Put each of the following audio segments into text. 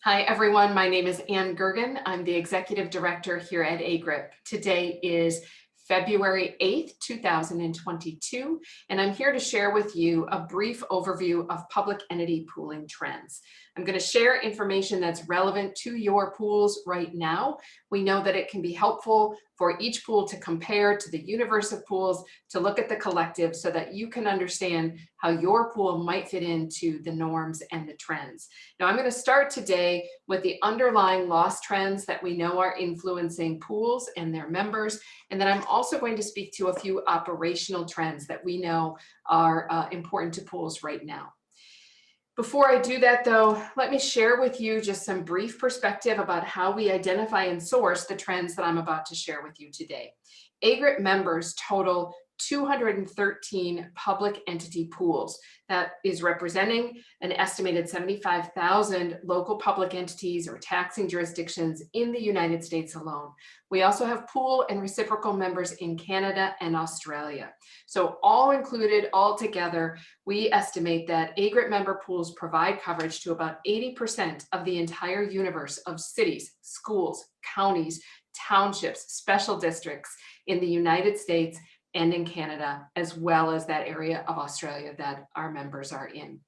Hi, everyone. My name is Gergen. I'm the Executive Director here at AGRiP. Today is February 8th, 2022, and I'm here to share with you a brief overview of public entity pooling trends. I'm going to share information that's relevant to your pools right now. We know that it can be helpful for each pool to compare to the universe of pools, to look at the collective so that you can understand how your pool might fit into the norms and the trends. Now, I'm going to start today with the underlying loss trends that we know are influencing pools and their members. And then I'm also going to speak to a few operational trends that we know are important to pools right now. Before I do that, though, let me share with you just some brief perspective about how we identify and source the trends that I'm about to share with you today. AGRiP members total 213 public entity pools. That is representing an estimated 75,000 local public entities or taxing jurisdictions in the United States alone. We also have pool and reciprocal members in Canada and Australia. So all included, all together, we estimate that AGRiP member pools provide coverage to about 80% of the entire universe of cities, schools, counties, townships, special districts in the United States and in Canada, as well as that area of Australia that our members are in.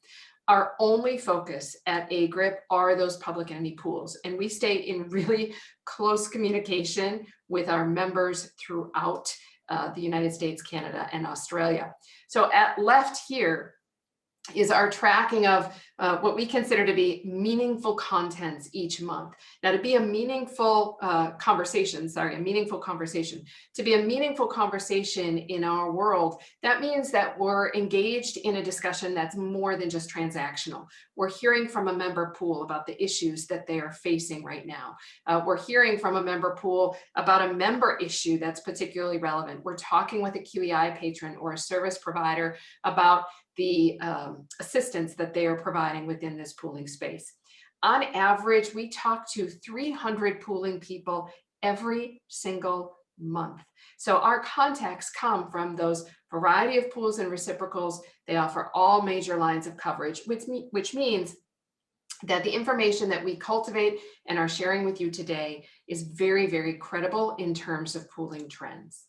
Our only focus at AGRiP are those public entity pools, and we stay in really close communication with our members throughout the United States, Canada, and Australia. So at left here is our tracking of what we consider to be meaningful contents each month. Now, to be a meaningful conversation, to be a meaningful conversation in our world, that means that we're engaged in a discussion that's more than just transactional. We're hearing from a member pool about the issues that they are facing right now. We're hearing from a member pool about a member issue that's particularly relevant. We're talking with a QEI patron or a service provider about the assistance that they are providing within this pooling space. On average, we talk to 300 pooling people every single month. So our contacts come from those variety of pools and reciprocals. They offer all major lines of coverage, which means that the information that we cultivate and are sharing with you today is very, very credible in terms of pooling trends.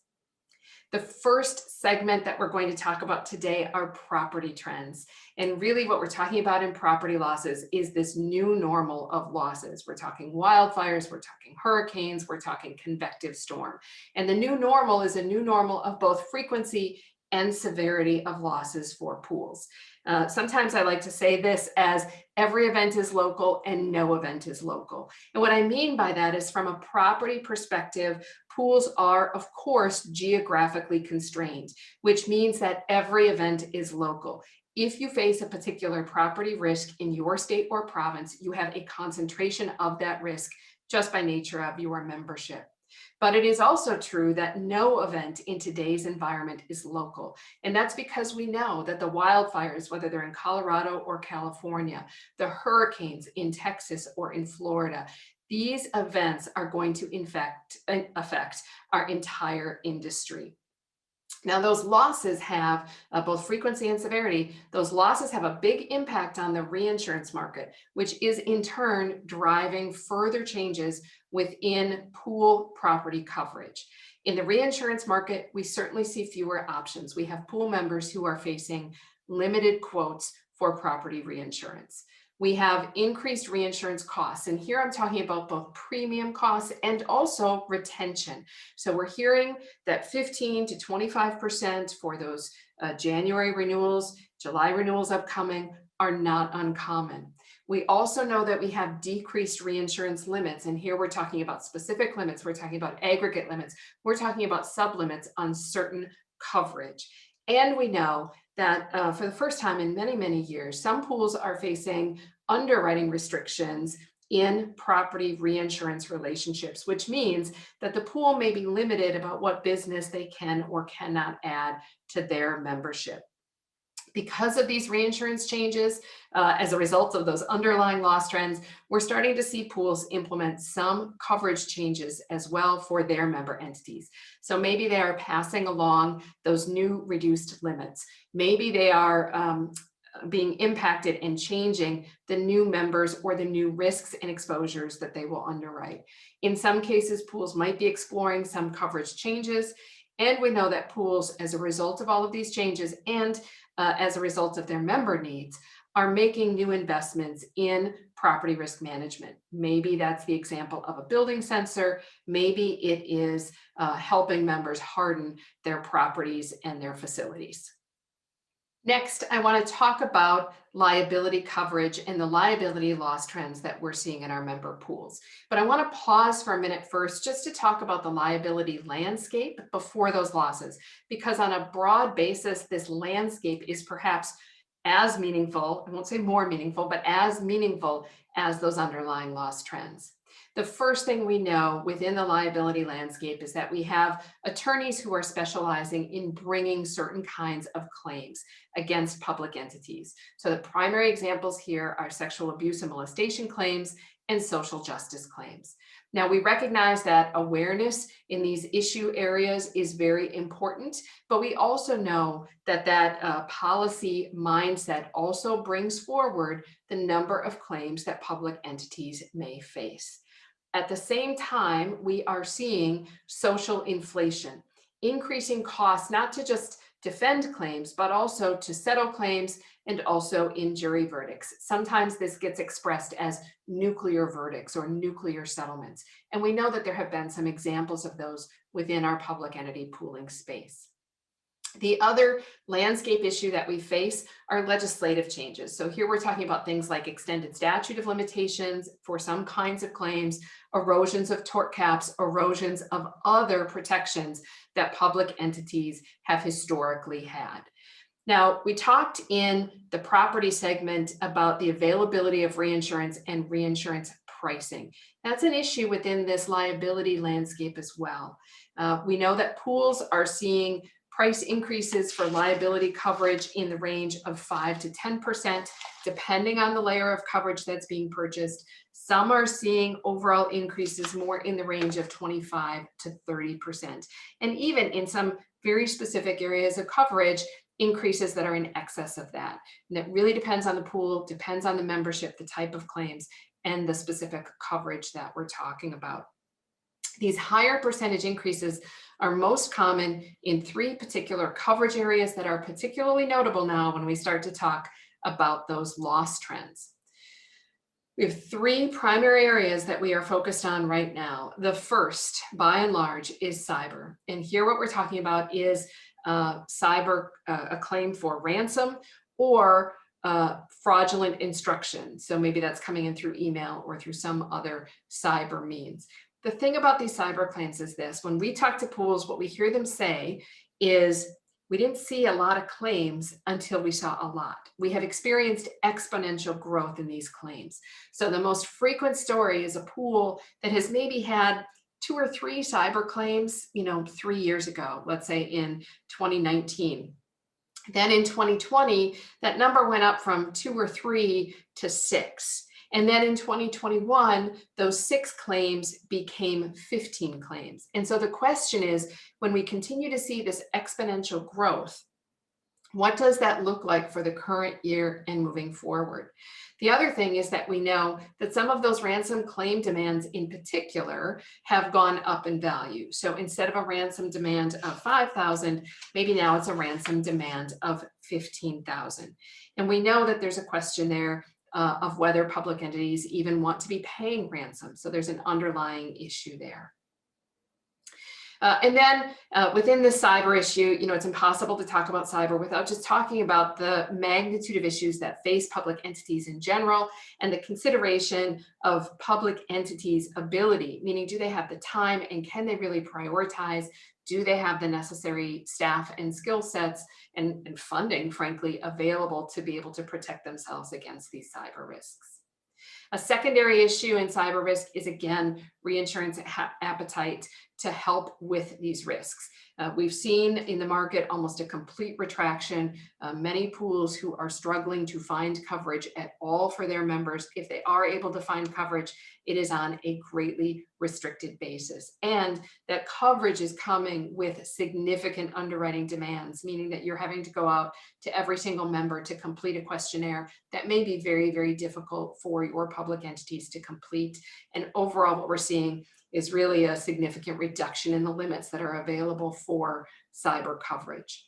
The first segment that we're going to talk about today are property trends. And really what we're talking about in property losses is this new normal of losses. We're talking wildfires, we're talking hurricanes, we're talking convective storm. And the new normal is a new normal of both frequency and severity of losses for pools. Sometimes I like to say this as every event is local and no event is local. And what I mean by that is from a property perspective, pools are, of course, geographically constrained, which means that every event is local. If you face a particular property risk in your state or province, you have a concentration of that risk just by nature of your membership. But it is also true that no event in today's environment is local. And that's because we know that the wildfires, whether they're in Colorado or California, the hurricanes in Texas or in Florida, these events are going to affect our entire industry. Now, those losses have both frequency and severity. Those losses have a big impact on the reinsurance market, which is in turn driving further changes within pool property coverage. In the reinsurance market, we certainly see fewer options. We have pool members who are facing limited quotes for property reinsurance. We have increased reinsurance costs, and here I'm talking about both premium costs and also retention. So we're hearing that 15 to 25% for those January renewals, July renewals upcoming are not uncommon. We also know that we have decreased reinsurance limits, and here we're talking about specific limits, we're talking about aggregate limits, we're talking about sublimits on certain coverage. And we know that for the first time in many, many years, some pools are facing underwriting restrictions in property reinsurance relationships, which means that the pool may be limited about what business they can or cannot add to their membership. Because of these reinsurance changes, as a result of those underlying loss trends, we're starting to see pools implement some coverage changes as well for their member entities. So maybe they are passing along those new reduced limits. Maybe they are being impacted and changing the new members or the new risks and exposures that they will underwrite. In some cases, pools might be exploring some coverage changes, and we know that pools, as a result of all of these changes and as a result of their member needs, are making new investments in property risk management. Maybe that's the example of a building sensor. Maybe it is helping members harden their properties and their facilities. Next, I want to talk about liability coverage and the liability loss trends that we're seeing in our member pools. But I want to pause for a minute first just to talk about the liability landscape before those losses, because on a broad basis, this landscape is perhaps as meaningful, I won't say more meaningful, but as meaningful as those underlying loss trends. The first thing we know within the liability landscape is that we have attorneys who are specializing in bringing certain kinds of claims against public entities. So the primary examples here are sexual abuse and molestation claims and social justice claims. Now, we recognize that awareness in these issue areas is very important, but we also know that that policy mindset also brings forward the number of claims that public entities may face. At the same time, we are seeing social inflation, increasing costs, not to just defend claims, but also to settle claims and also in jury verdicts. Sometimes this gets expressed as nuclear verdicts or nuclear settlements. And we know that there have been some examples of those within our public entity pooling space. The other landscape issue that we face are legislative changes. So here we're talking about things like extended statute of limitations for some kinds of claims, erosions of tort caps, erosions of other protections that public entities have historically had. Now, we talked in the property segment about the availability of reinsurance and reinsurance pricing. That's an issue within this liability landscape as well. We know that pools are seeing price increases for liability coverage in the range of 5 to 10%, depending on the layer of coverage that's being purchased. Some are seeing overall increases more in the range of 25 to 30%. And even in some very specific areas of coverage, increases that are in excess of that. And it really depends on the pool, depends on the membership, the type of claims, and the specific coverage that we're talking about. These higher percentage increases are most common in 3 particular coverage areas that are particularly notable now when we start to talk about those loss trends. We have 3 primary areas that we are focused on right now. The first, by and large, is cyber. And here what we're talking about is cyber, a claim for ransom or fraudulent instruction. So maybe that's coming in through email or through some other cyber means. The thing about these cyber claims is this: when we talk to pools, what we hear them say is, we didn't see a lot of claims until we saw a lot. We have experienced exponential growth in these claims. So the most frequent story is a pool that has maybe had 2 or 3 cyber claims, 3 years ago, let's say in 2019. Then in 2020, that number went up from 2 or 3 to 6. And then in 2021, those 6 claims became 15 claims. And so the question is, when we continue to see this exponential growth, what does that look like for the current year and moving forward? The other thing is that we know that some of those ransom claim demands in particular have gone up in value. So instead of a ransom demand of $5,000, maybe now it's a ransom demand of $15,000. And we know that there's a question there of whether public entities even want to be paying ransom. So there's an underlying issue there. And then within the cyber issue, it's impossible to talk about cyber without just talking about the magnitude of issues that face public entities in general and the consideration of public entities' ability, meaning do they have the time and can they really prioritize? Do they have the necessary staff and skill sets and funding, frankly, available to be able to protect themselves against these cyber risks? A secondary issue in cyber risk is, again, reinsurance appetite to help with these risks. We've seen in the market almost a complete retraction. Many pools who are struggling to find coverage at all for their members, if they are able to find coverage, it is on a greatly restricted basis. And that coverage is coming with significant underwriting demands, meaning that you're having to go out to every single member to complete a questionnaire that may be very, very difficult for your public entities to complete. And overall, what we're seeing is really a significant reduction in the limits that are available for cyber coverage.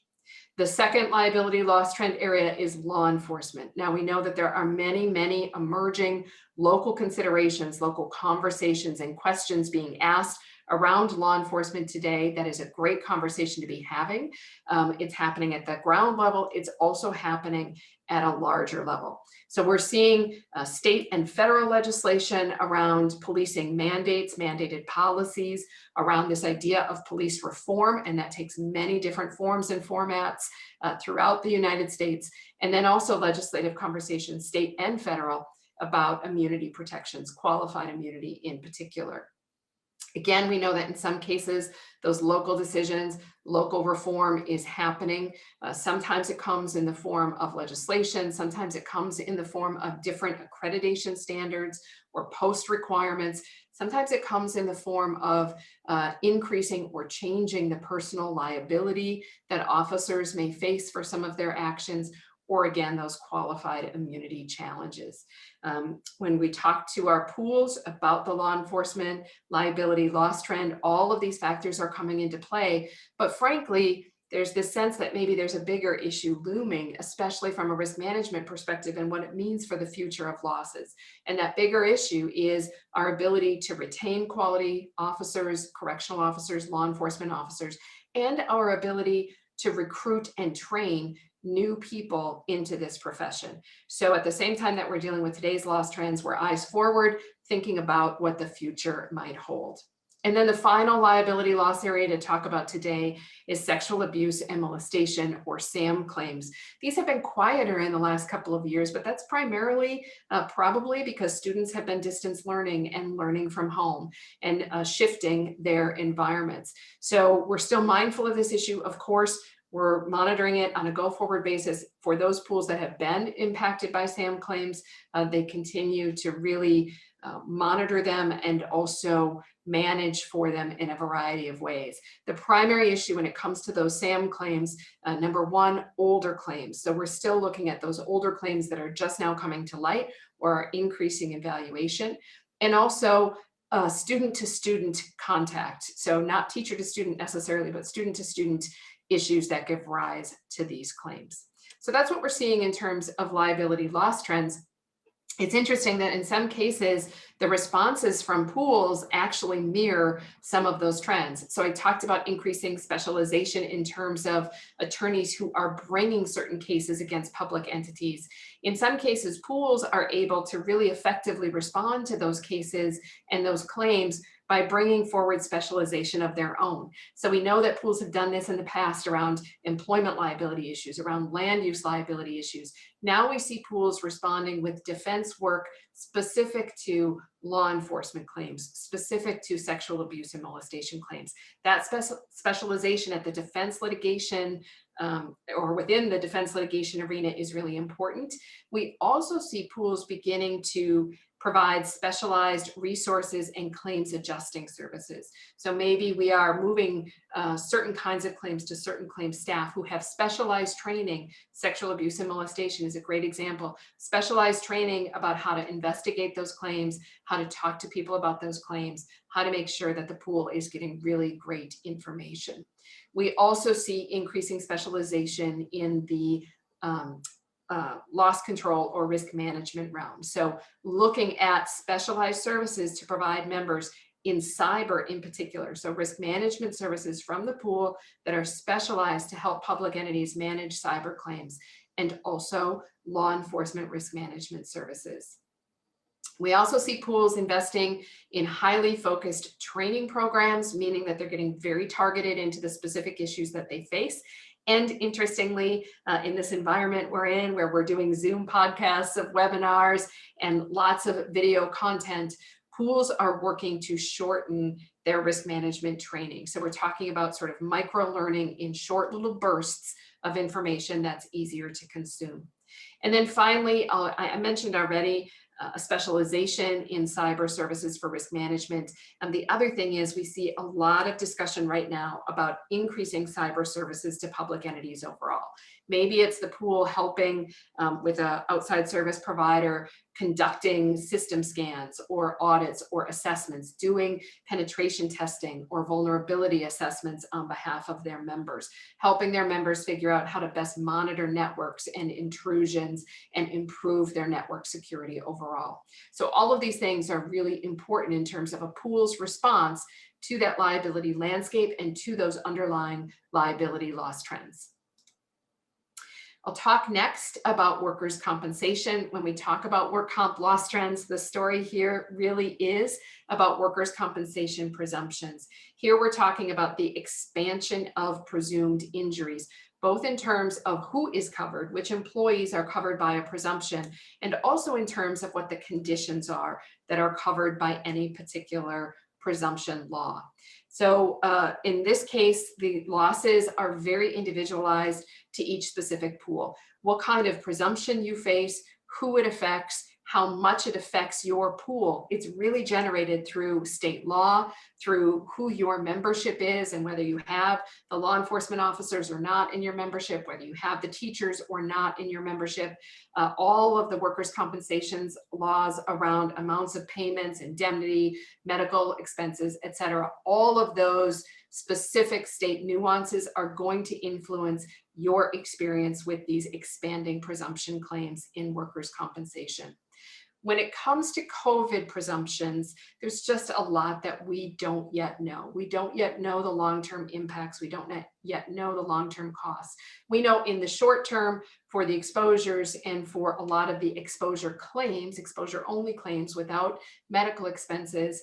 The second liability loss trend area is law enforcement. Now, we know that there are many, many emerging local considerations, local conversations and questions being asked around law enforcement today. That is a great conversation to be having. It's happening at the ground level. It's also happening at a larger level. So we're seeing state and federal legislation around policing mandates, mandated policies, around this idea of police reform, and that takes many different forms and formats throughout the United States. And then also legislative conversations, state and federal, about immunity protections, qualified immunity in particular. Again, we know that in some cases, those local decisions, local reform is happening. Sometimes it comes in the form of legislation. Sometimes it comes in the form of different accreditation standards or post requirements. Sometimes it comes in the form of increasing or changing the personal liability that officers may face for some of their actions, or again, those qualified immunity challenges. When we talk to our pools about the law enforcement liability loss trend, all of these factors are coming into play. But frankly, there's this sense that maybe there's a bigger issue looming, especially from a risk management perspective and what it means for the future of losses. And that bigger issue is our ability to retain quality officers, correctional officers, law enforcement officers, and our ability to recruit and train new people into this profession. So at the same time that we're dealing with today's loss trends, we're eyes forward, thinking about what the future might hold. And then the final liability loss area to talk about today is sexual abuse and molestation, or SAM claims. These have been quieter in the last couple of years, but that's primarily probably because students have been distance learning and learning from home and shifting their environments. So we're still mindful of this issue, of course. We're monitoring it on a go-forward basis for those pools that have been impacted by SAM claims. They continue to really monitor them and also manage for them in a variety of ways. The primary issue when it comes to those SAM claims, number one, older claims. So we're still looking at those older claims that are just now coming to light or are increasing in valuation. And also student-to-student contact. So not teacher to student necessarily, but student-to-student issues that give rise to these claims. So that's what we're seeing in terms of liability loss trends. It's interesting that in some cases, the responses from pools actually mirror some of those trends. So I talked about increasing specialization in terms of attorneys who are bringing certain cases against public entities. In some cases, pools are able to really effectively respond to those cases and those claims by bringing forward specialization of their own. So we know that pools have done this in the past around employment liability issues, around land use liability issues. Now we see pools responding with defense work specific to law enforcement claims, specific to sexual abuse and molestation claims. That specialization at the defense litigation or within the defense litigation arena is really important. We also see pools beginning to provide specialized resources and claims adjusting services. So maybe we are moving certain kinds of claims to certain claims staff who have specialized training. Sexual abuse and molestation is a great example. Specialized training about how to investigate those claims, how to talk to people about those claims, how to make sure that the pool is getting really great information. We also see increasing specialization in the loss control or risk management realm. So looking at specialized services to provide members in cyber in particular. So risk management services from the pool that are specialized to help public entities manage cyber claims, and also law enforcement risk management services. We also see pools investing in highly focused training programs, meaning that they're getting very targeted into the specific issues that they face. And interestingly, in this environment we're in, where we're doing Zoom podcasts of webinars and lots of video content, pools are working to shorten their risk management training. So we're talking about sort of micro learning in short little bursts of information that's easier to consume. And then finally, I mentioned already, a specialization in cyber services for risk management. And the other thing is, we see a lot of discussion right now about increasing cyber services to public entities overall. Maybe it's the pool helping with an outside service provider conducting system scans or audits or assessments, doing penetration testing or vulnerability assessments on behalf of their members, helping their members figure out how to best monitor networks and intrusions and improve their network security overall. So all of these things are really important in terms of a pool's response to that liability landscape and to those underlying liability loss trends. I'll talk next about workers' compensation. When we talk about work comp loss trends, the story here really is about workers' compensation presumptions. Here we're talking about the expansion of presumed injuries, both in terms of who is covered, which employees are covered by a presumption, and also in terms of what the conditions are that are covered by any particular presumption law. So in this case, the losses are very individualized to each specific pool. What kind of presumption you face, who it affects, how much it affects your pool. It's really generated through state law, through who your membership is and whether you have the law enforcement officers or not in your membership, whether you have the teachers or not in your membership. All of the workers' compensations laws around amounts of payments, indemnity, medical expenses, et cetera, all of those specific state nuances are going to influence your experience with these expanding presumption claims in workers' compensation. When it comes to COVID presumptions, there's just a lot that we don't yet know. We don't yet know the long-term impacts. We don't yet know the long-term costs. We know in the short term for the exposures and for a lot of the exposure claims, exposure-only claims without medical expenses,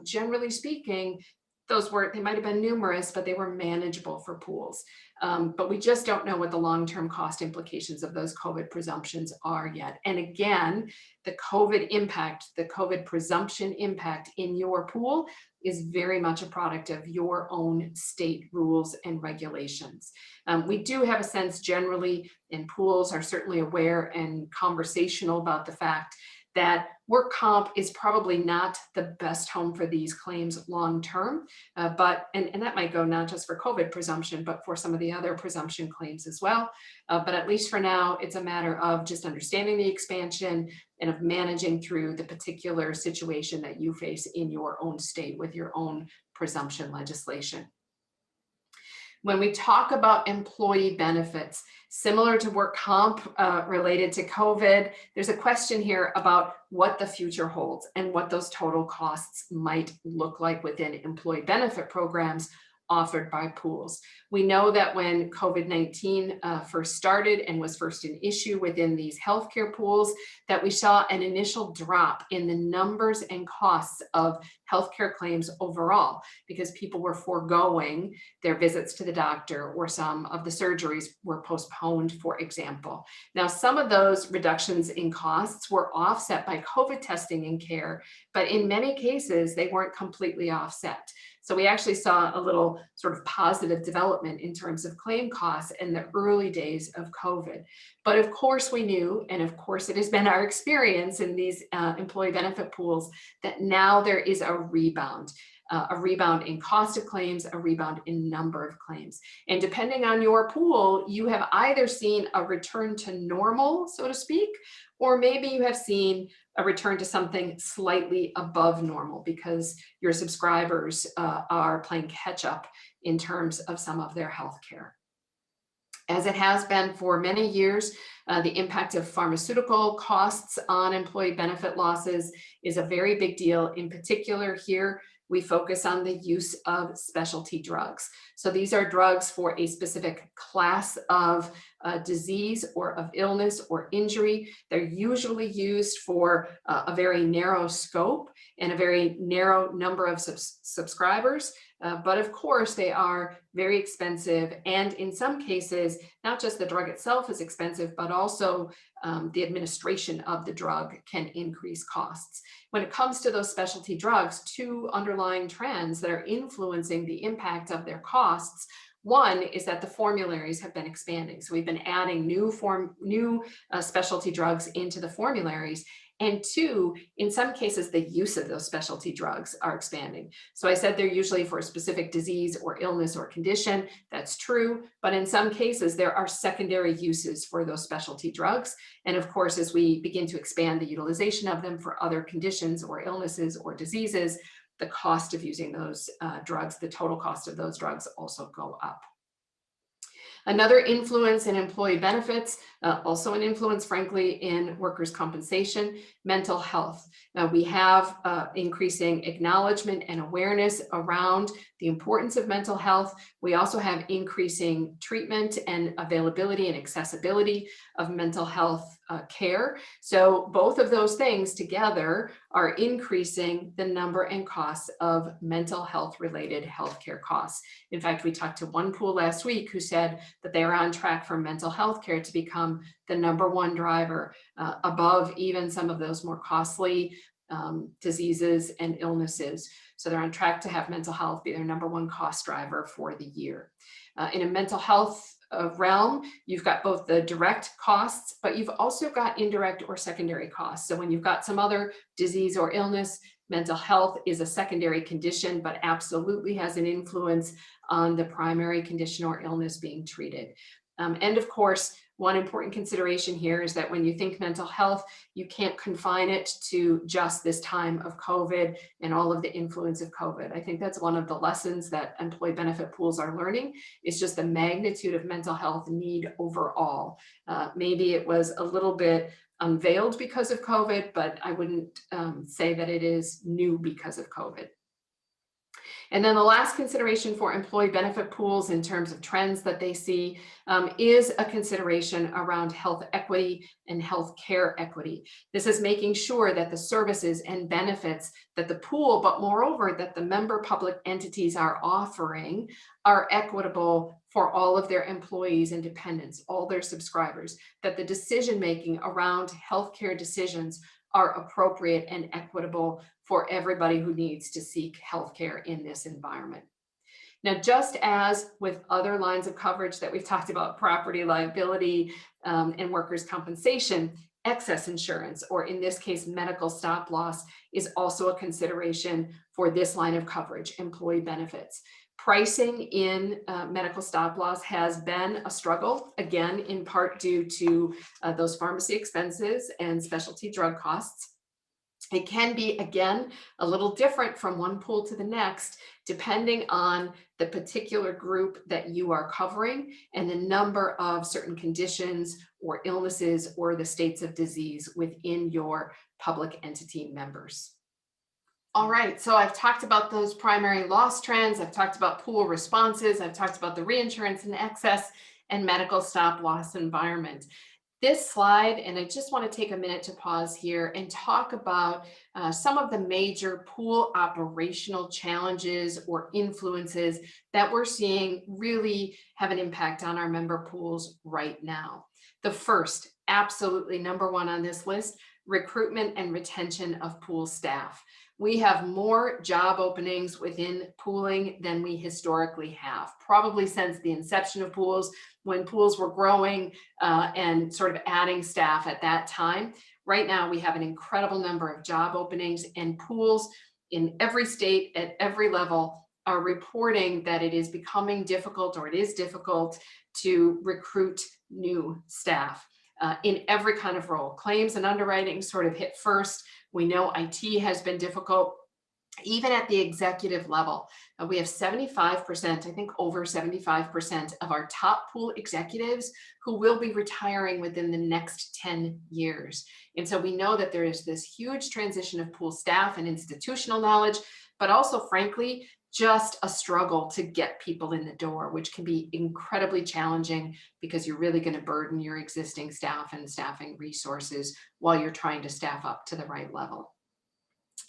generally speaking, they might have been numerous, but they were manageable for pools. But we just don't know what the long-term cost implications of those COVID presumptions are yet. And again, the COVID impact, the COVID presumption impact in your pool is very much a product of your own state rules and regulations. We do have a sense generally, and pools are certainly aware and conversational about the fact that work comp is probably not the best home for these claims long-term, and that might go not just for COVID presumption, but for some of the other presumption claims as well. But at least for now, it's a matter of just understanding the expansion and of managing through the particular situation that you face in your own state with your own presumption legislation. When we talk about employee benefits, similar to work comp related to COVID, there's a question here about what the future holds and what those total costs might look like within employee benefit programs offered by pools. We know that when COVID-19 first started and was first an issue within these healthcare pools, that we saw an initial drop in the numbers and costs of healthcare claims overall, because people were foregoing their visits to the doctor, or some of the surgeries were postponed, for example. Now, some of those reductions in costs were offset by COVID testing and care, but in many cases, they weren't completely offset. So we actually saw a little sort of positive development in terms of claim costs in the early days of COVID. But of course we knew, and of course it has been our experience in these employee benefit pools, that now there is a rebound in cost of claims, a rebound in number of claims. And depending on your pool, you have either seen a return to normal, so to speak, or maybe you have seen a return to something slightly above normal because your subscribers are playing catch up in terms of some of their health care. As it has been for many years, the impact of pharmaceutical costs on employee benefit losses is a very big deal, in particular here we focus on the use of specialty drugs. So these are drugs for a specific class of disease or of illness or injury. They're usually used for a very narrow scope and a very narrow number of subscribers. But of course, they are very expensive. And in some cases, not just the drug itself is expensive, but also the administration of the drug can increase costs. When it comes to those specialty drugs, two underlying trends that are influencing the impact of their costs. One is that the formularies have been expanding. So we've been adding new specialty drugs into the formularies. And two, in some cases, the use of those specialty drugs are expanding. So I said they're usually for a specific disease or illness or condition. That's true. But in some cases, there are secondary uses for those specialty drugs. And of course, as we begin to expand the utilization of them for other conditions or illnesses or diseases, the cost of using those drugs, the total cost of those drugs also go up. Another influence in employee benefits, also an influence, frankly, in workers' compensation, mental health. We have increasing acknowledgement and awareness around the importance of mental health. We also have increasing treatment and availability and accessibility of mental health care. So both of those things together are increasing the number and costs of mental health related healthcare costs. In fact, we talked to one pool last week who said that they are on track for mental health care to become the #1 driver above even some of those more costly diseases and illnesses. So they're on track to have mental health be their #1 cost driver for the year. In a mental health realm, you've got both the direct costs, but you've also got indirect or secondary costs. So when you've got some other disease or illness, mental health is a secondary condition, but absolutely has an influence on the primary condition or illness being treated. And of course, one important consideration here is that when you think mental health, you can't confine it to just this time of COVID and all of the influence of COVID. I think that's one of the lessons that employee benefit pools are learning, is just the magnitude of mental health need overall. Maybe it was a little bit unveiled because of COVID, but I wouldn't say that it is new because of COVID. And then the last consideration for employee benefit pools in terms of trends that they see is a consideration around health equity and health care equity. This is making sure that the services and benefits that the pool, but moreover that the member public entities are offering, are equitable for all of their employees and dependents, all their subscribers, that the decision-making around healthcare decisions are appropriate and equitable for everybody who needs to seek healthcare in this environment. Now, just as with other lines of coverage that we've talked about, property liability and workers' compensation, excess insurance, or in this case, medical stop loss, is also a consideration for this line of coverage, employee benefits. Pricing in medical stop loss has been a struggle, again, in part due to those pharmacy expenses and specialty drug costs. It can be, again, a little different from one pool to the next, depending on the particular group that you are covering and the number of certain conditions or illnesses or the states of disease within your public entity members. All right, so I've talked about those primary loss trends. I've talked about pool responses. I've talked about the reinsurance and excess and medical stop loss environment. This slide, and I just want to take a minute to pause here and talk about some of the major pool operational challenges or influences that we're seeing really have an impact on our member pools right now. The first, absolutely #1 on this list, recruitment and retention of pool staff. We have more job openings within pooling than we historically have, probably since the inception of pools, when pools were growing and sort of adding staff at that time. Right now, we have an incredible number of job openings, and pools in every state at every level are reporting that it is becoming difficult, or it is difficult, to recruit new staff in every kind of role. Claims and underwriting sort of hit first. We know IT has been difficult, even at the executive level. We have 75%, I think over 75% of our top pool executives who will be retiring within the next 10 years. And so we know that there is this huge transition of pool staff and institutional knowledge, but also, frankly, just a struggle to get people in the door, which can be incredibly challenging because you're really going to burden your existing staff and staffing resources while you're trying to staff up to the right level.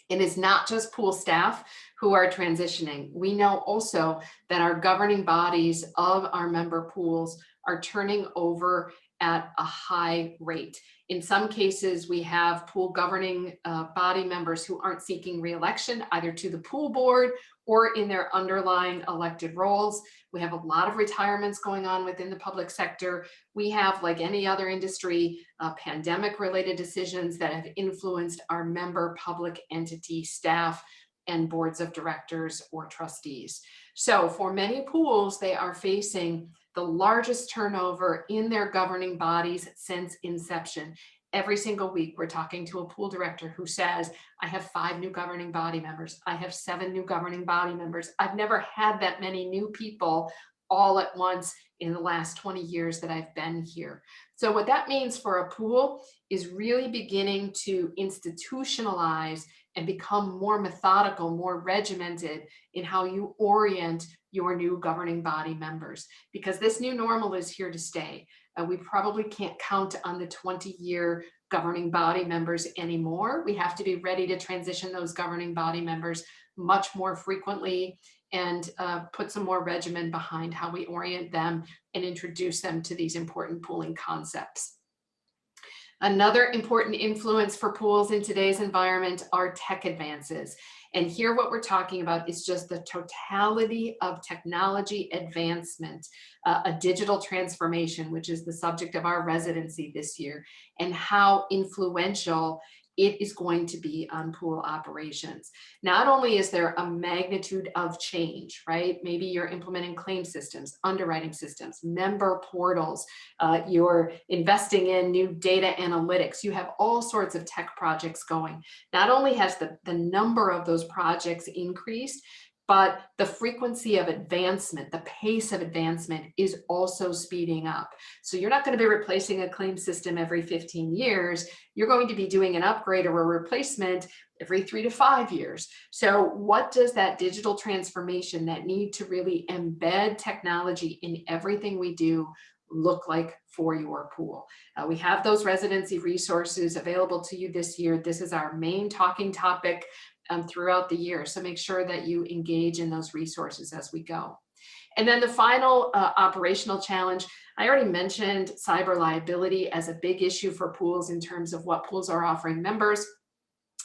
It is not just pool staff who are transitioning. We know also that our governing bodies of our member pools are turning over at a high rate. In some cases, we have pool governing body members who aren't seeking re-election either to the pool board or in their underlying elected roles. We have a lot of retirements going on within the public sector. We have, like any other industry, pandemic-related decisions that have influenced our member public entity staff and boards of directors or trustees. So for many pools, they are facing the largest turnover in their governing bodies since inception. Every single week, we're talking to a pool director who says, I have 5 new governing body members. I have 7 new governing body members. I've never had that many new people all at once in the last 20 years that I've been here. So what that means for a pool is really beginning to institutionalize and become more methodical, more regimented in how you orient your new governing body members, because this new normal is here to stay. We probably can't count on the 20-year governing body members anymore. We have to be ready to transition those governing body members much more frequently and put some more regimen behind how we orient them and introduce them to these important pooling concepts. Another important influence for pools in today's environment are tech advances. And here what we're talking about is just the totality of technology advancement, a digital transformation, which is the subject of our residency this year, and how influential it is going to be on pool operations. Not only is there a magnitude of change, right? Maybe you're implementing claim systems, underwriting systems, member portals, you're investing in new data analytics. You have all sorts of tech projects going. Not only has the number of those projects increased, but the frequency of advancement, the pace of advancement is also speeding up. So you're not going to be replacing a claim system every 15 years. You're going to be doing an upgrade or a replacement every 3 to 5 years. So what does that digital transformation, that need to really embed technology in everything we do, look like for your pool? We have those residency resources available to you this year. This is our main talking topic throughout the year. So make sure that you engage in those resources as we go. And then the final operational challenge, I already mentioned cyber liability as a big issue for pools in terms of what pools are offering members,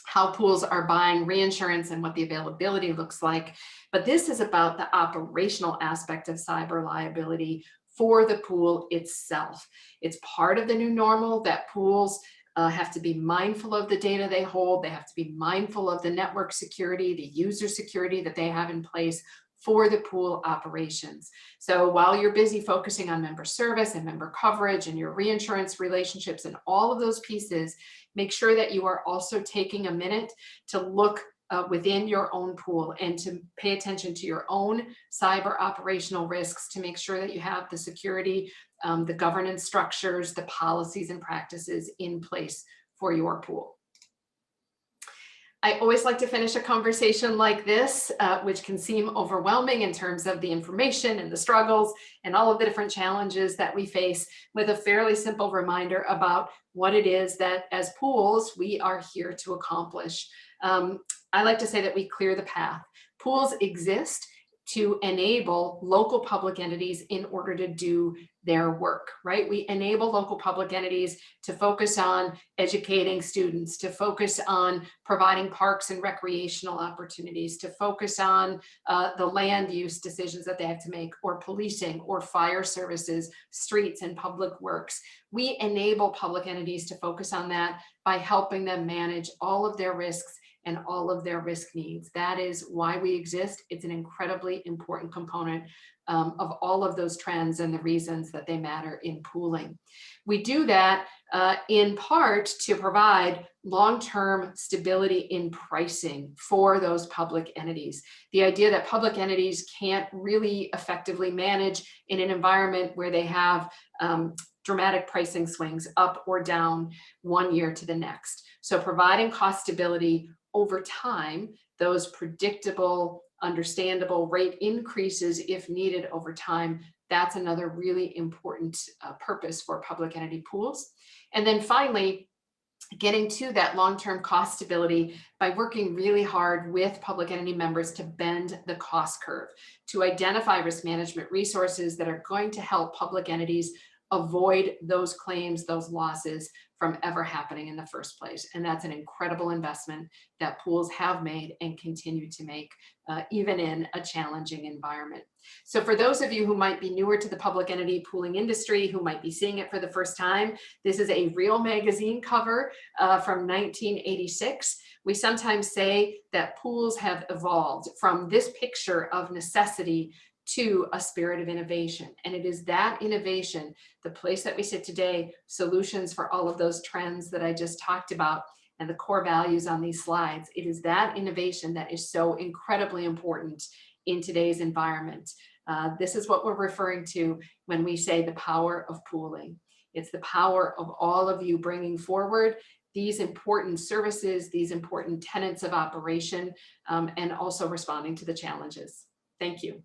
how pools are buying reinsurance and what the availability looks like. But this is about the operational aspect of cyber liability for the pool itself. It's part of the new normal that pools have to be mindful of the data they hold. They have to be mindful of the network security, the user security that they have in place for the pool operations. So while you're busy focusing on member service and member coverage and your reinsurance relationships and all of those pieces, make sure that you are also taking a minute to look within your own pool and to pay attention to your own cyber operational risks to make sure that you have the security, the governance structures, the policies and practices in place for your pool. I always like to finish a conversation like this, which can seem overwhelming in terms of the information and the struggles and all of the different challenges that we face, with a fairly simple reminder about what it is that as pools we are here to accomplish. I like to say that we clear the path. Pools exist to enable local public entities in order to do their work, right? We enable local public entities to focus on educating students, to focus on providing parks and recreational opportunities, to focus on the land use decisions that they have to make, or policing, or fire services, streets and public works. We enable public entities to focus on that by helping them manage all of their risks and all of their risk needs. That is why we exist. It's an incredibly important component of all of those trends and the reasons that they matter in pooling. We do that in part to provide long-term stability in pricing for those public entities. The idea that public entities can't really effectively manage in an environment where they have dramatic pricing swings up or down one year to the next. So providing cost stability over time those predictable, understandable rate increases if needed over time. That's another really important purpose for public entity pools. And then finally, getting to that long-term cost stability by working really hard with public entity members to bend the cost curve, to identify risk management resources that are going to help public entities avoid those claims, those losses from ever happening in the first place. And that's an incredible investment that pools have made and continue to make, even in a challenging environment. So for those of you who might be newer to the public entity pooling industry, who might be seeing it for the first time, this is a real magazine cover from 1986. We sometimes say that pools have evolved from this picture of necessity to a spirit of innovation. And it is that innovation, the place that we sit today, solutions for all of those trends that I just talked about and the core values on these slides. It is that innovation that is so incredibly important in today's environment. This is what we're referring to when we say the power of pooling. It's the power of all of you bringing forward these important services, these important tenets of operation, and also responding to the challenges. Thank you.